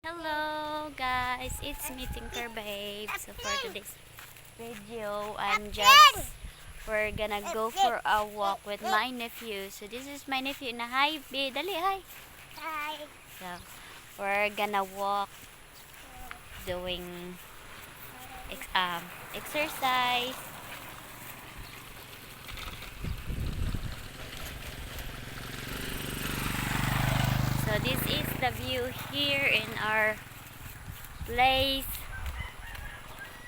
Hello guys, it's me Tinker Babe. So for today's video, we're gonna go for a walk with my nephew. So this is my nephew na hi, babe. Dali, hi. Hi. So we're gonna walk doing exercise. So this is the view here in our place.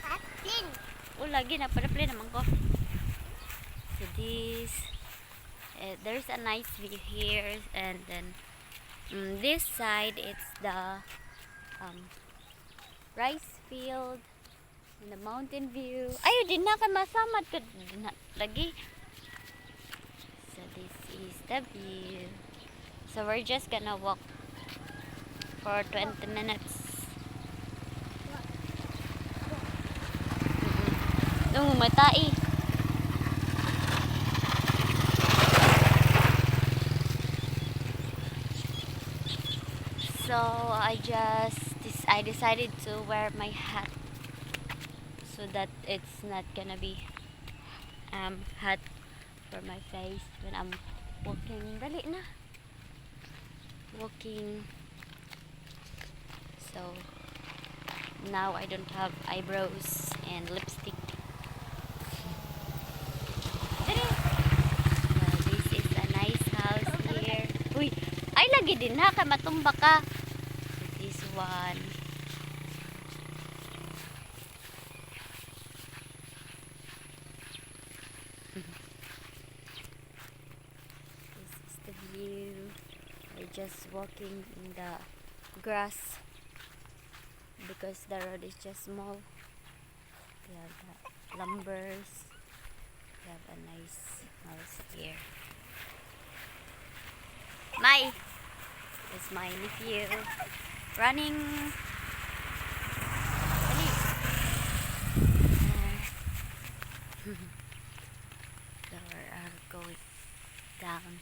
Atlin. Oh, lagi na pala naman ko. So there's a nice view here, and then this side it's the rice field and the mountain view. Ayo din na ka masamad ka din na lagi. So this is the view. So we're just gonna walk for 20 minutes. Matai. So I decided to wear my hat so that it's not gonna be hot for my face when I'm walking. Dali na. Walking. So now I don't have eyebrows and lipstick. Dali. This is a nice house here. Uy, ay lagi din na ka matumba ka. This one. This is the view. We're just walking in the grass because the road is just small. We have the lumbers. We have a nice house here. Is my nephew running. Dali. So we are going down.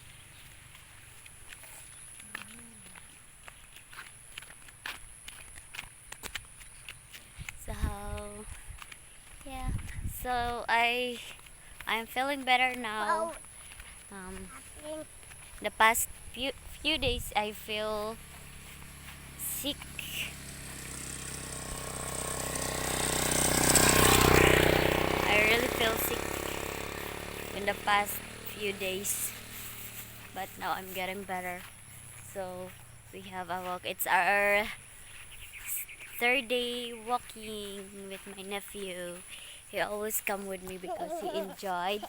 So yeah, so I'm feeling better now. Atlin. The past few days I feel sick. I really feel sick in the past few days, but now I'm getting better. So we have a walk. It's our third day walking with my nephew. He always come with me because he enjoyed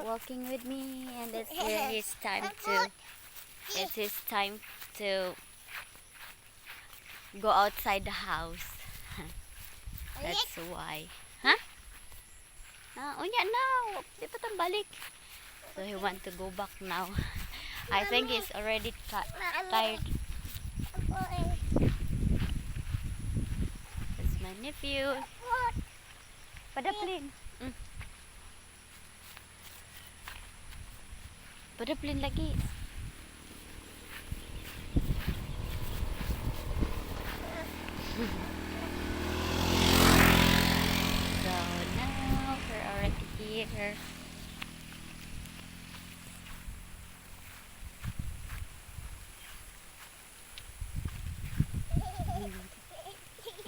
walking with me, and it's his time to go outside the house. That's why. Huh? Unya na. Di pa tang balik. So he want to go back now. I think he's already tired. That's my nephew. Padaplin. Padaplin lagi. So now we're already here.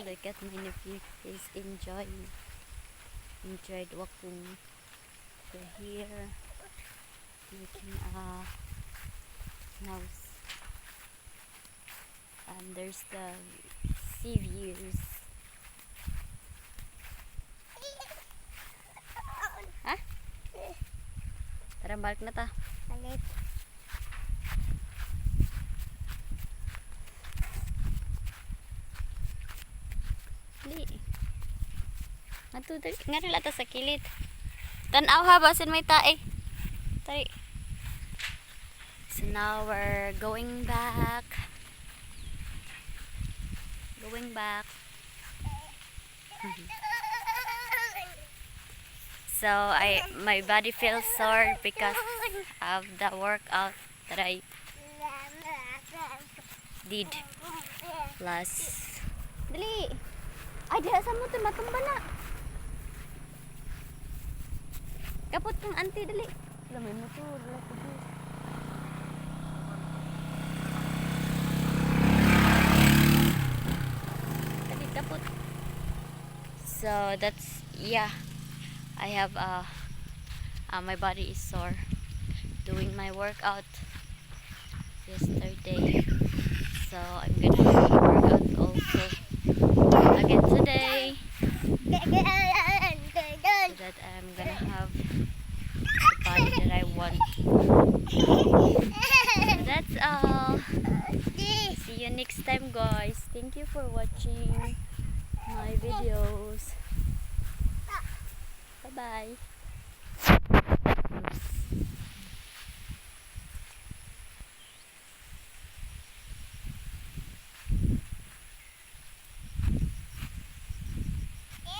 Look at my nephew. He's enjoyed walking to here, making a house. And there's the sea views. Ha? Tara, balik na ta. Alit. Dali. Matudali. Nga rin lata sa kilit. Tanaw ha, basin may tae. Tari. So now we're going back. So my body feels sore because of the workout that I did. plus dali. Ay, diha sa mo to matumba na. Kapot kang auntie dali. Lamay mo to, dali ko. Dali kapot. So that's yeah. I have my body is sore doing my workout yesterday. So I'm gonna have a workout also again today. So that I'm gonna have the body that I want. So that's all. See you next time, guys. Thank you for watching my videos. Bye bye.